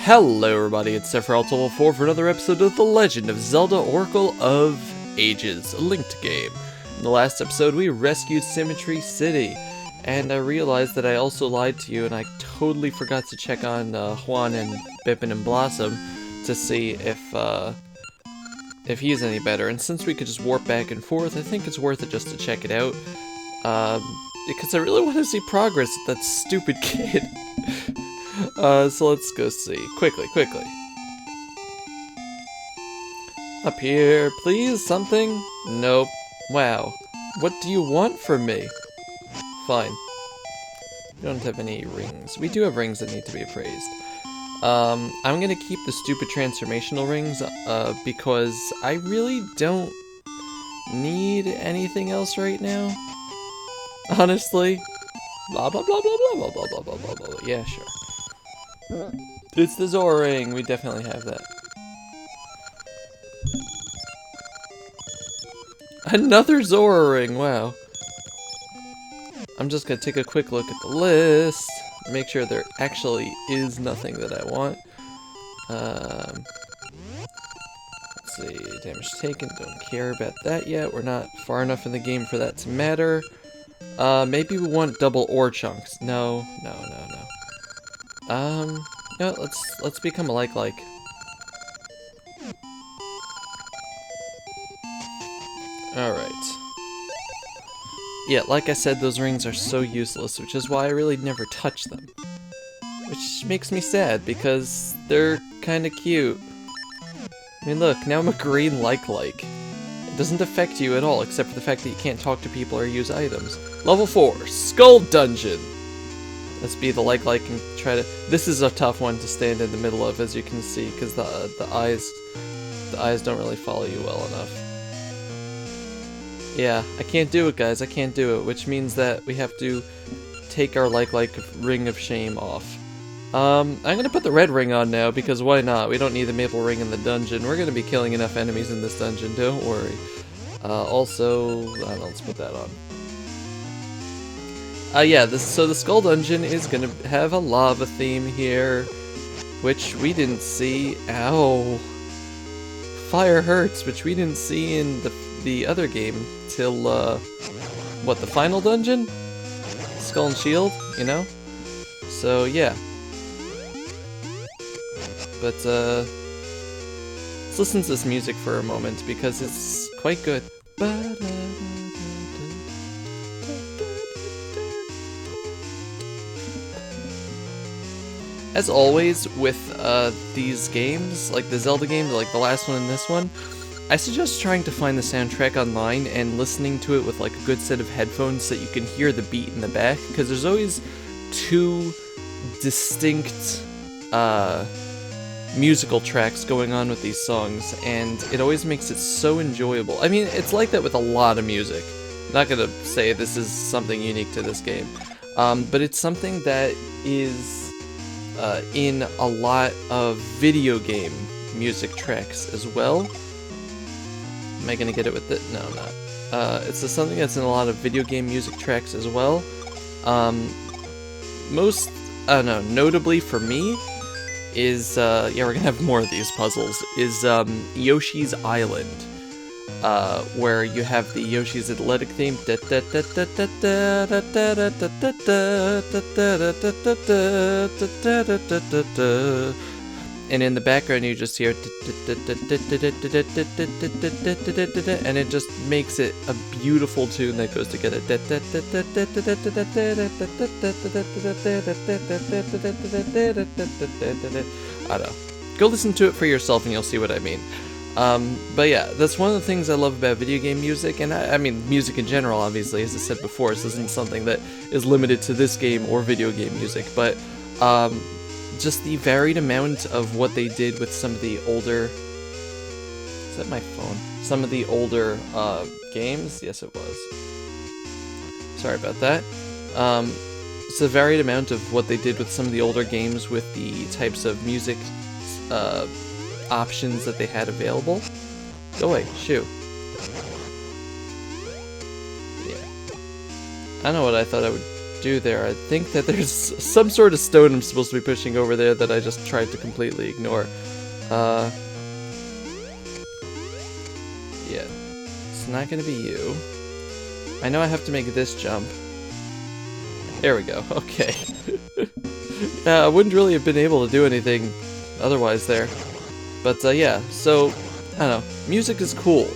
Hello everybody, it's Sephiroth4 for another episode of The Legend of Zelda Oracle of Ages, a linked game. In the last episode we rescued Symmetry City, and I realized that I also lied to you and I totally forgot to check on Juan and Bippin and Blossom to see if he's any better, and since we could just warp back and forth, I think it's worth it just to check it out, because I really want to see progress with that stupid kid. So let's go see. Quickly. Up here, please, something? Nope. Wow. What do you want from me? Fine. We don't have any rings. We do have rings that need to be appraised. I'm gonna keep the stupid transformational rings, because I really don't need anything else right now. Honestly. Blah blah blah blah blah blah blah blah blah blah. Yeah, sure. It's the Zora ring. We definitely have that. Another Zora ring. Wow. I'm just gonna take a quick look at the list. Make sure there actually is nothing that I want. Let's see. Damage taken. Don't care about that yet. We're not far enough in the game for that to matter. Maybe we want double ore chunks. No. No, let's become like. Alright. Yeah, like I said, those rings are so useless, which is why I really never touch them. Which makes me sad, because they're kinda cute. I mean, look, now I'm a green like. It doesn't affect you at all, except for the fact that you can't talk to people or use items. Level 4, Skull Dungeon! Let's be the like and try to... This is a tough one to stand in the middle of, as you can see, because the eyes don't really follow you well enough. Yeah, I can't do it, guys. I can't do it, which means that we have to take our like ring of shame off. I'm gonna put the red ring on now, because why not? We don't need the maple ring in the dungeon. We're gonna be killing enough enemies in this dungeon, don't worry. Also, I don't know, let's put that on. Yeah, so the Skull Dungeon is gonna have a lava theme here, which we didn't see. Ow. Fire hurts, which we didn't see in the other game till, what, the final dungeon? Skull and Shield, you know? So, yeah. But, let's listen to this music for a moment, because it's quite good. As always with these games, like the Zelda games, like the last one and this one, I suggest trying to find the soundtrack online and listening to it with like a good set of headphones so that you can hear the beat in the back, because there's always two distinct musical tracks going on with these songs, and it always makes it so enjoyable. I mean, it's like that with a lot of music. I'm not gonna say this is something unique to this game, but it's something that is in a lot of video game music tracks as well. Am I gonna get it with it? No, I'm not. It's something that's in a lot of video game music tracks as well. Notably for me is, yeah, we're gonna have more of these puzzles, is Yoshi's Island. Where you have the Yoshi's Athletic theme, and in the background you just hear, and it just makes it a beautiful tune that goes together. I don't know. Go listen to it for yourself and you'll see what I mean. But yeah, that's one of the things I love about video game music, and I mean music in general, obviously, as I said before. This isn't something that is limited to this game or video game music, but just the varied amount of what they did with some of the older... Is that my phone? Some of the older games? Yes, it was. Sorry about that. It's a varied amount of what they did with some of the older games with the types of music options that they had available. Go away, shoo. Yeah. I don't know what I thought I would do there. I think that there's some sort of stone I'm supposed to be pushing over there that I just tried to completely ignore. Yeah, it's not gonna be you. I know I have to make this jump. There we go, okay. Yeah, I wouldn't really have been able to do anything otherwise there. But yeah, so, I don't know, music is cool,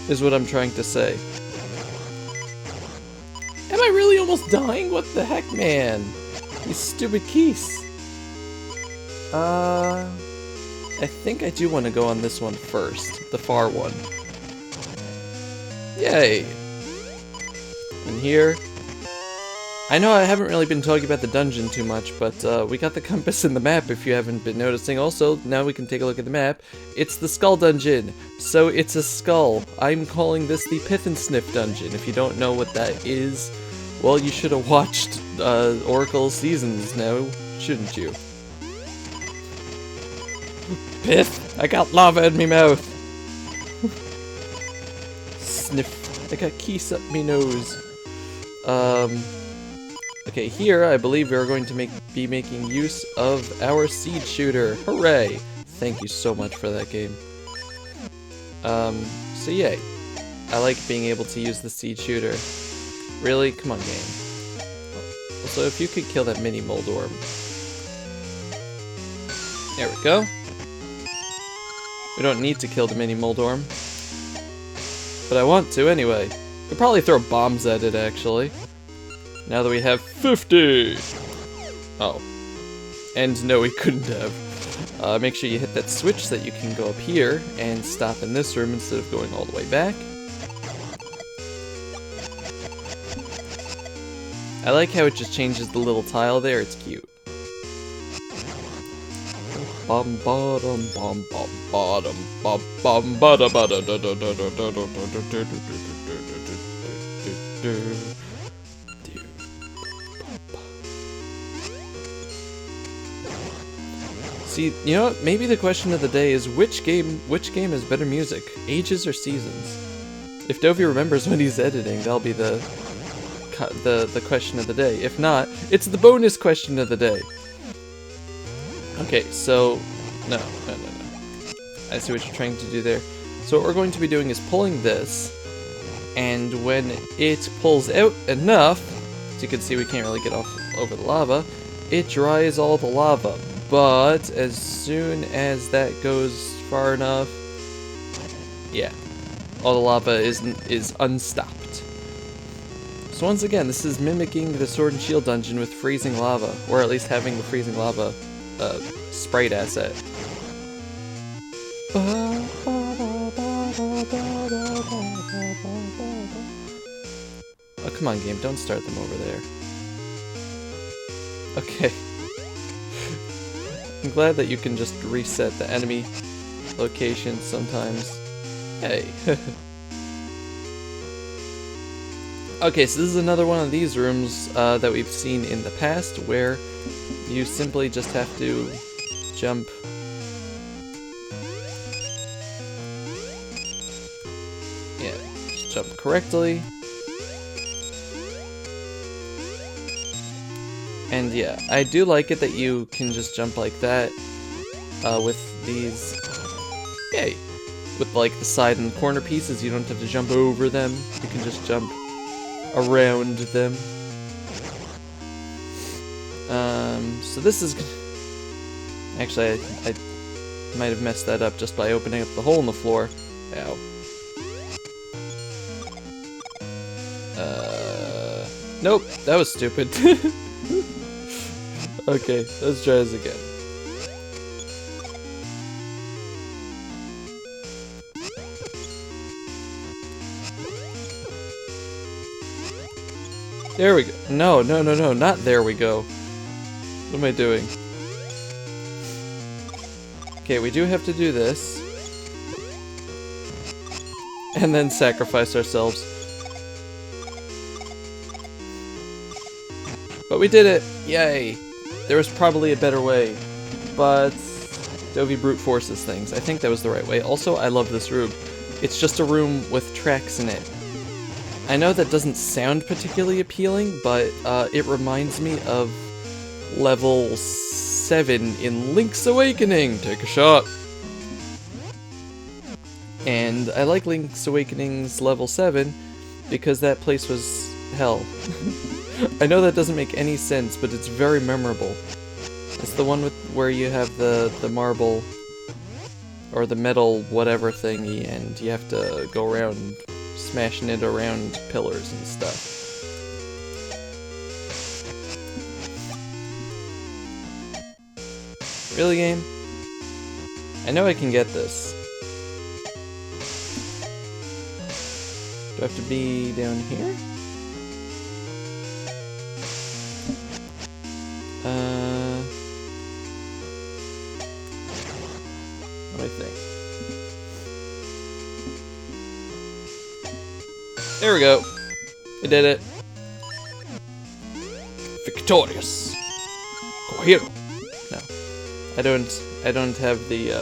is what I'm trying to say. Am I really almost dying? What the heck, man? These stupid keys. I think I do want to go on this one first, the far one. Yay! And here, I know I haven't really been talking about the dungeon too much, but we got the compass in the map if you haven't been noticing. Also, now we can take a look at the map. It's the skull dungeon, so it's a skull. I'm calling this the Pith and Sniff dungeon. If you don't know what that is, well, you should have watched Oracle Seasons now, shouldn't you? Pith! I got lava in me mouth! Sniff. I got keys up me nose. Okay, here I believe we are going to be making use of our seed shooter. Hooray! Thank you so much for that game. So yay. I like being able to use the seed shooter. Really? Come on, game. Also, if you could kill that mini Moldorm. There we go. We don't need to kill the mini Moldorm. But I want to anyway. We'll probably throw bombs at it, actually. Now that we have 50! Oh. And no, we couldn't have. Make sure you hit that switch so that you can go up here and stop in this room instead of going all the way back. I like how it just changes the little tile there, it's cute. Bum bottom bum bum bottom bum bum bada bada da da da da da da da. See, you know what? Maybe the question of the day is which game has better music, Ages or Seasons? If Dovey remembers when he's editing, that'll be the question of the day. If not, it's the bonus question of the day. Okay, so no. I see what you're trying to do there. So what we're going to be doing is pulling this, and when it pulls out enough, as you can see we can't really get off over the lava, it dries all the lava. But as soon as that goes far enough, yeah, all the lava is unstopped. So once again, this is mimicking the Sword and Shield dungeon with freezing lava, or at least having the freezing lava sprite asset. Oh, come on, game, don't start them over there. Okay. I'm glad that you can just reset the enemy location sometimes. Hey. Okay, so this is another one of these rooms that we've seen in the past where you simply just have to jump. Yeah, just jump correctly. And yeah, I do like it that you can just jump like that with these, yay, with like the side and the corner pieces. You don't have to jump over them, you can just jump around them. So this is, actually I might have messed that up just by opening up the hole in the floor. Ow. Nope, that was stupid. Okay, let's try this again. There we go. No, not there we go. What am I doing? Okay, we do have to do this. And then sacrifice ourselves. But we did it! Yay! There was probably a better way, but Dovey brute forces things. I think that was the right way. Also, I love this room. It's just a room with tracks in it. I know that doesn't sound particularly appealing, but it reminds me of level 7 in Link's Awakening. Take a shot. And I like Link's Awakening's level 7 because that place was hell. I know that doesn't make any sense, but it's very memorable. It's the one where you have the marble or the metal whatever thingy, and you have to go around smashing it around pillars and stuff. Really, game? I know I can get this. Do I have to be down here? What do I think? There we go. I did it. Victorious. Kohiro. No. I don't have the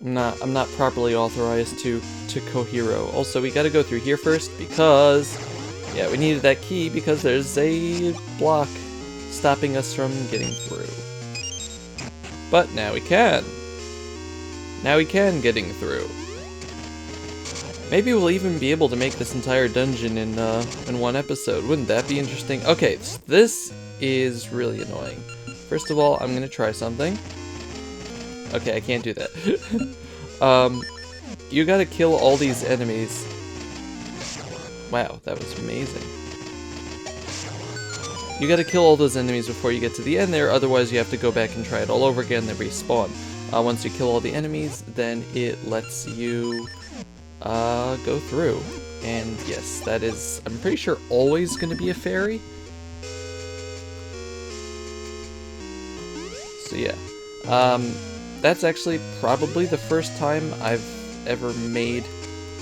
I'm not properly authorized to Kohiro. Also, we gotta go through here first because yeah, we needed that key because there's a block stopping us from getting through. But now we can. Now we can getting through. Maybe we'll even be able to make this entire dungeon in one episode. Wouldn't that be interesting? Okay, so this is really annoying. First of all, I'm gonna try something. Okay, I can't do that. You gotta kill all these enemies. Wow, that was amazing. You gotta kill all those enemies before you get to the end there, otherwise you have to go back and try it all over again, then respawn. Once you kill all the enemies, then it lets you go through. And yes, that is, I'm pretty sure, always gonna be a fairy. So yeah. That's actually probably the first time I've ever made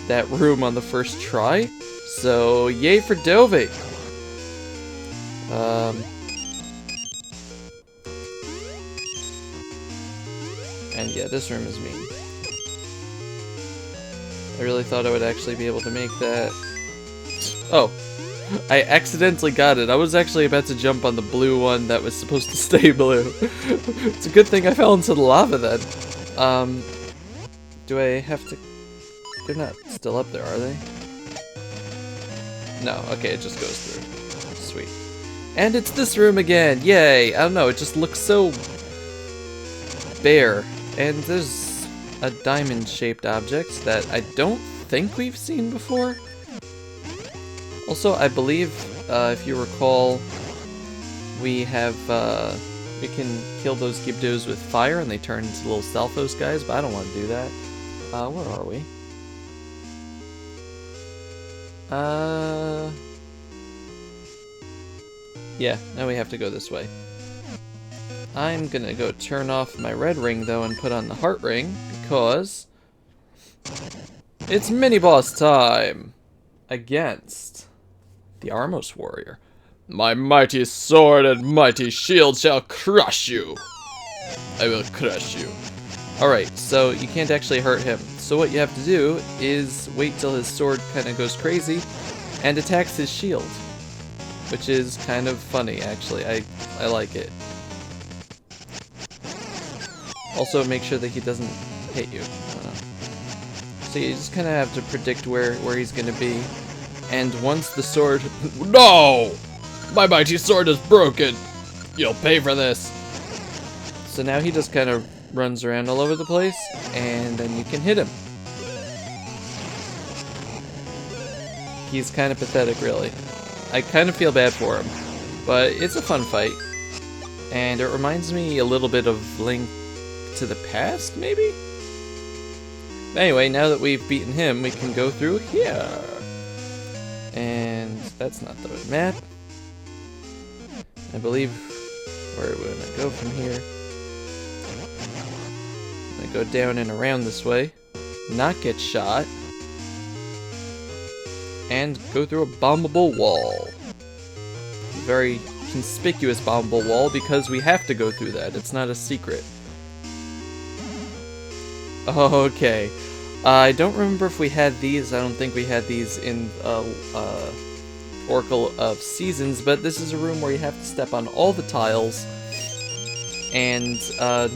that room on the first try. So, yay for Dove! And yeah, this room is mean. I really thought I would actually be able to make that. Oh, I accidentally got it. I was actually about to jump on the blue one that was supposed to stay blue. It's a good thing I fell into the lava then. Do I have to... They're not still up there, are they? No, okay, it just goes through. Sweet. And it's this room again! Yay! I don't know, it just looks so... bare. And there's a diamond-shaped object that I don't think we've seen before. Also, I believe, if you recall, we have, we can kill those Gibdos with fire and they turn into little Stalfos guys, but I don't want to do that. Where are we? Yeah, now we have to go this way. I'm gonna go turn off my red ring, though, and put on the heart ring, because it's mini-boss time! Against the Armos Warrior. My mighty sword and mighty shield shall crush you! I will crush you. Alright, so you can't actually hurt him. So what you have to do is wait till his sword kind of goes crazy and attacks his shield. Which is kind of funny, actually. I like it. Also, make sure that he doesn't hit you. So you just kind of have to predict where he's going to be. And once the sword... No! My mighty sword is broken! You'll pay for this! So now he just kind of runs around all over the place, and then you can hit him. He's kind of pathetic, really. I kind of feel bad for him. But it's a fun fight. And it reminds me a little bit of Link to the Past, maybe? Anyway, now that we've beaten him, we can go through here. And that's not the map. I believe where we're gonna go from here. I'm gonna go down and around this way, not get shot, and go through a bombable wall. Very conspicuous bombable wall because we have to go through that. It's not a secret. Okay. I don't remember if we had these. I don't think we had these in Oracle of Seasons, but this is a room where you have to step on all the tiles and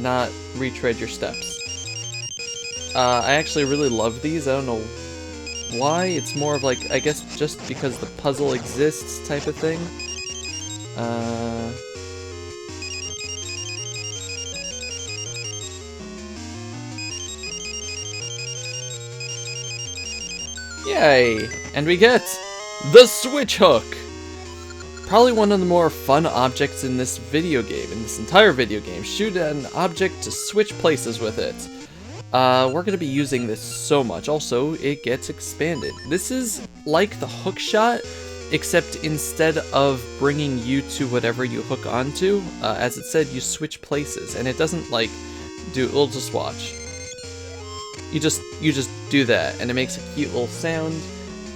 not retread your steps. I actually really love these. I don't know why. It's more of like, I guess just because the puzzle exists type of thing. Yay! And we get the switch hook! Probably one of the more fun objects in this video game, in this entire video game. Shoot an object to switch places with it. We're going to be using this so much. Also, it gets expanded. This is like the hook shot, except instead of bringing you to whatever you hook onto, as it said, you switch places. And it doesn't like we'll just watch. You just do that, and it makes a cute little sound,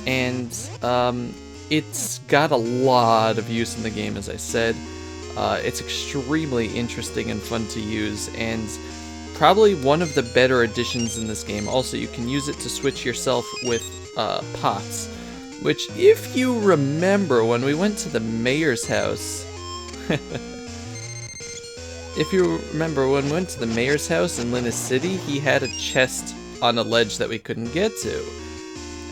and it's got a lot of use in the game, as I said. It's extremely interesting and fun to use, and probably one of the better additions in this game. Also, you can use it to switch yourself with pots, which, if you remember, when we went to the mayor's house... If you remember, when we went to the mayor's house in Linus City, he had a chest on a ledge that we couldn't get to.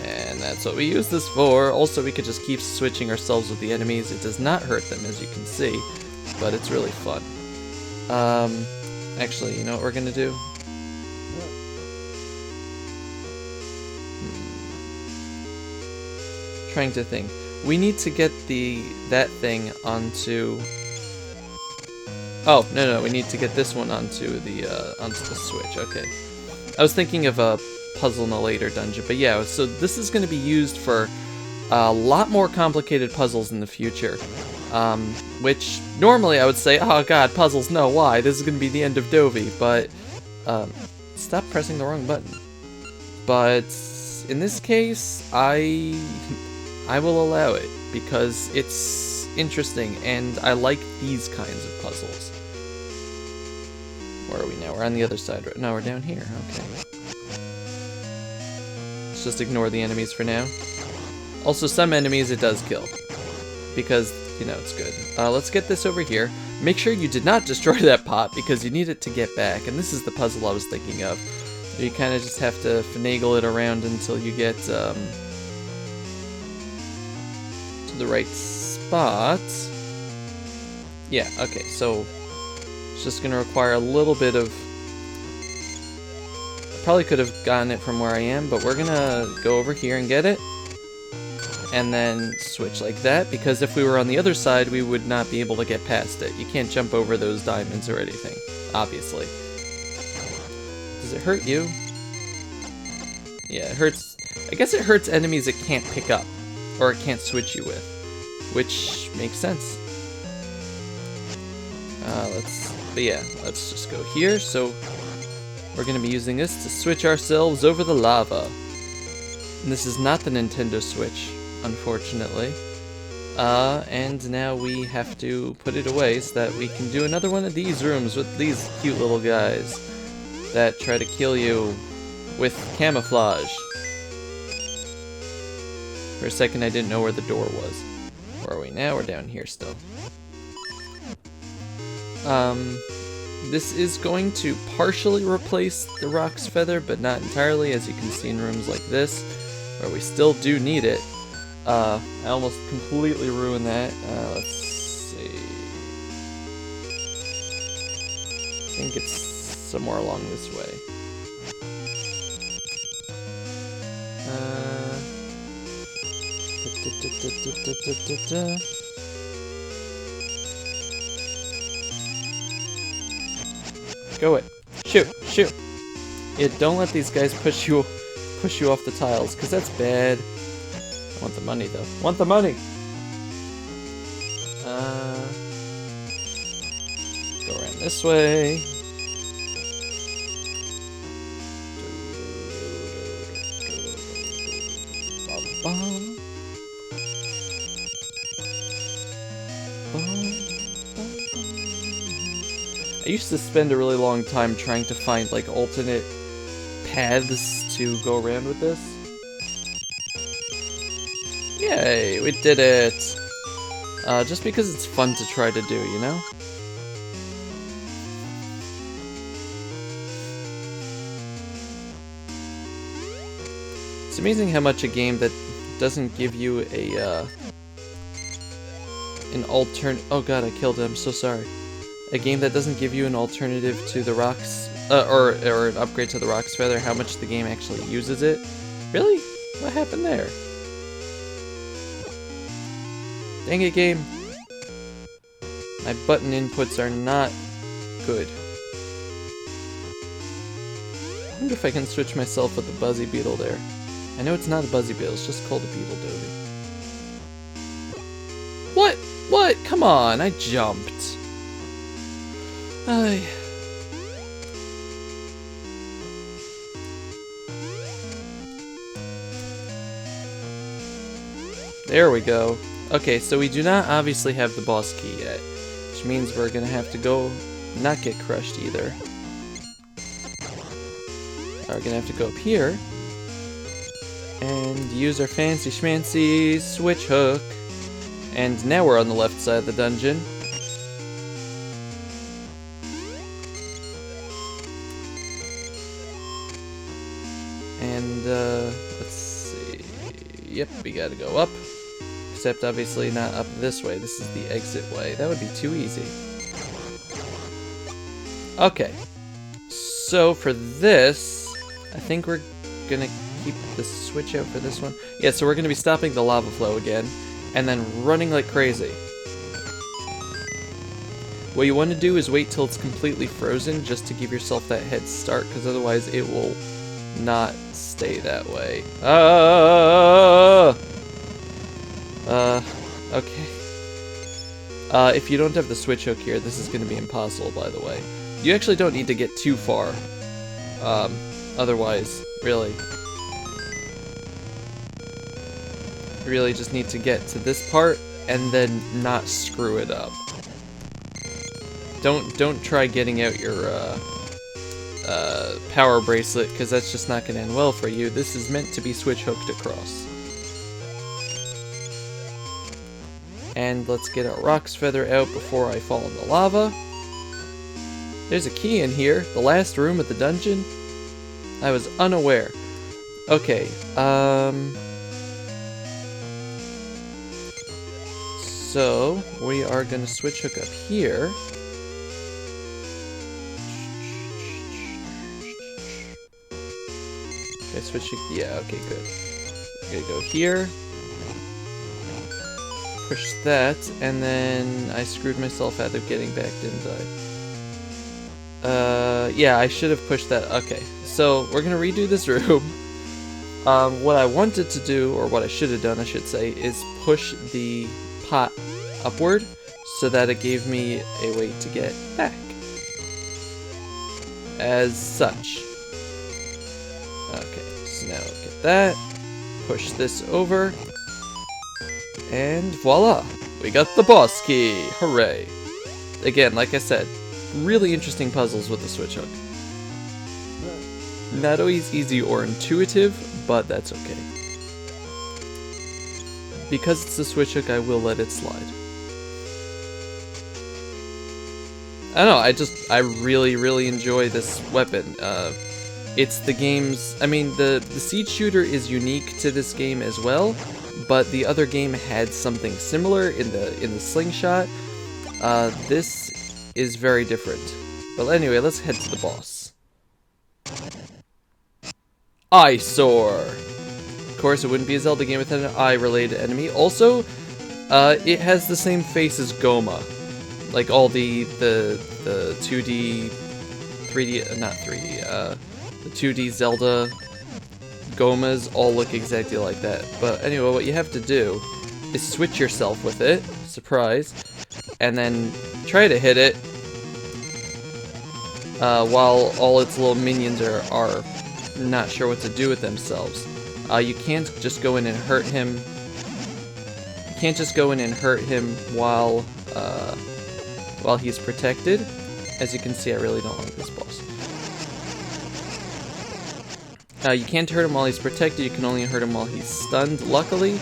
And that's what we use this for. Also, we could just keep switching ourselves with the enemies. It does not hurt them, as you can see, but it's really fun. Actually, you know what we're gonna do? Trying to think. We need to get that thing onto... Oh, no, we need to get this one onto the switch, okay. I was thinking of a puzzle in a later dungeon, but yeah, so this is going to be used for a lot more complicated puzzles in the future. Which, normally I would say, oh god, puzzles, no, why? This is going to be the end of Dovey, but, stop pressing the wrong button. But, in this case, I will allow it, because it's interesting, and I like these kinds of puzzles. Where are we now? We're on the other side, right? No, we're down here, okay. Let's just ignore the enemies for now. Also, some enemies it does kill, because, you know, it's good. Let's get this over here. Make sure you did not destroy that pot, because you need it to get back, and this is the puzzle I was thinking of. You kind of just have to finagle it around until you get, to the right spot. Yeah, okay, so it's just going to require a little bit of... I probably could have gotten it from where I am, but we're going to go over here and get it. And then switch like that, because if we were on the other side, we would not be able to get past it. You can't jump over those diamonds or anything, obviously. Does it hurt you? Yeah, it hurts... I guess it hurts enemies it can't pick up, or it can't switch you with, which makes sense. But yeah, let's just go here. So we're going to be using this to switch ourselves over the lava. And this is not the Nintendo Switch, unfortunately. And now we have to put it away so that we can do another one of these rooms with these cute little guys that try to kill you with camouflage. For a second I didn't know where the door was. Where are we now? We're down here still. This is going to partially replace the Rock's Feather, but not entirely, as you can see in rooms like this, where we still do need it. I almost completely ruined that. Let's see. I think it's somewhere along this way. Go it. Shoot, shoot. Yeah, don't let these guys push you off the tiles, because that's bad. I want the money, though. I want the money! Go around this way. I used to spend a really long time trying to find, like, alternate paths to go around with this. Yay, we did it! Just because it's fun to try to do, you know? It's amazing how much a game that doesn't give you a, an oh god, I killed it, I'm so sorry. A game that doesn't give you an alternative to the rocks, or an upgrade to the Roc's Feather, how much the game actually uses it. Really? What happened there? Dang it, game. My button inputs are not good. I wonder if I can switch myself with the Buzzy Beetle there. I know it's not a Buzzy Beetle, it's just called a Beetle Dovey. What? What? Come on, I jumped. Ay. There we go. Okay, so we do not obviously have the boss key yet, which means we're gonna have to go not get crushed either. We're gonna have to go up here and use our fancy schmancy switch hook. And now we're on the left side of the dungeon. And let's see. Yep, we gotta go up. Except obviously not up this way. This is the exit way. That would be too easy. Okay. So for this, I think we're gonna keep the switch out for this one. Yeah, so we're gonna be stopping the lava flow again, and then running like crazy. What you want to do is wait till it's completely frozen just to give yourself that head start, because otherwise it will not stay that way. Okay. If you don't have the switch hook here, this is going to be impossible, by the way. You actually don't need to get too far. Otherwise, really. You really just need to get to this part, and then not screw it up. Don't try getting out your, power bracelet, because that's just not going to end well for you. This is meant to be switch hooked across. And let's get our Roc's Feather out before I fall in the lava. There's a key in here, the last room of the dungeon. I was unaware. Okay, so we are gonna switch hook up here. Okay, switch hook, yeah, okay, good. We're gonna go here. Push that, and then I screwed myself out of getting back, didn't I? Yeah, I should have pushed that. Okay, so we're gonna redo this room. What I wanted to do, or what I should have done, I should say, is push the pot upward so that it gave me a way to get back. As such. Okay, so now get that. Push this over. And voila! We got the boss key! Hooray! Again, like I said, really interesting puzzles with the switch hook. Not always easy or intuitive, but that's okay. Because it's the switch hook, I will let it slide. I don't know, I really, really enjoy this weapon. It's the game's... I mean, the Siege Shooter is unique to this game as well, but the other game had something similar in the slingshot. This is very different. But anyway, let's head to the boss. Eyesore! Of course, it wouldn't be a Zelda game without an eye-related enemy. Also, it has the same face as Goma. Like all the 2D, 3D, not 3D, the 2D Zelda Gomas all look exactly like that. But anyway, what you have to do is switch yourself with it, surprise, and then try to hit it while all its little minions are not sure what to do with themselves. You can't just go in and hurt him. You can't just go in and hurt him while he's protected. As you can see, I really don't like this boss. You can't hurt him while he's protected, you can only hurt him while he's stunned. Luckily,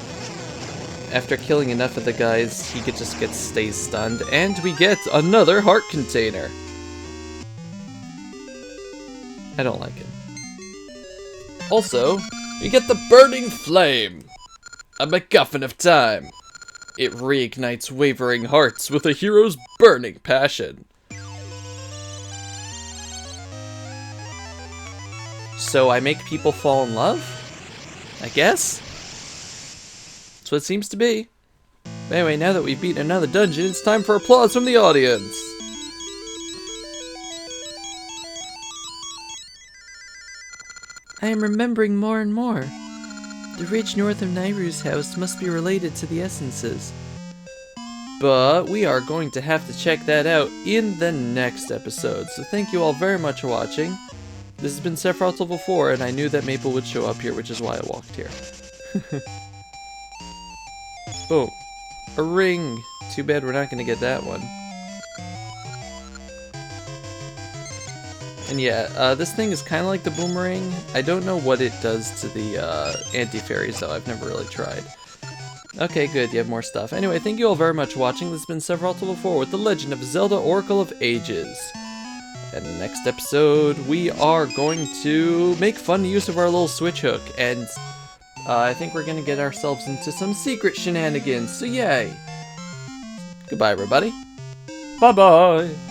after killing enough of the guys, he stays stunned, and we get another heart container. I don't like it. Also, we get the Burning Flame, a MacGuffin of time. It reignites wavering hearts with a hero's burning passion. So I make people fall in love? I guess? That's what it seems to be. Anyway, now that we've beaten another dungeon, it's time for applause from the audience. I am remembering more and more. The ridge north of Nairu's house must be related to the essences. But we are going to have to check that out in the next episode. So thank you all very much for watching. This has been Sephiroth Level 4, and I knew that Maple would show up here, which is why I walked here. Boom. A ring. Too bad we're not going to get that one. And yeah, this thing is kind of like the boomerang. I don't know what it does to the anti-fairies, though. I've never really tried. Okay, good. You have more stuff. Anyway, thank you all very much for watching. This has been Sephiroth Level 4 with The Legend of Zelda Oracle of Ages. And in the next episode, we are going to make fun use of our little switch hook. And I think we're going to get ourselves into some secret shenanigans. So yay! Goodbye, everybody. Bye-bye!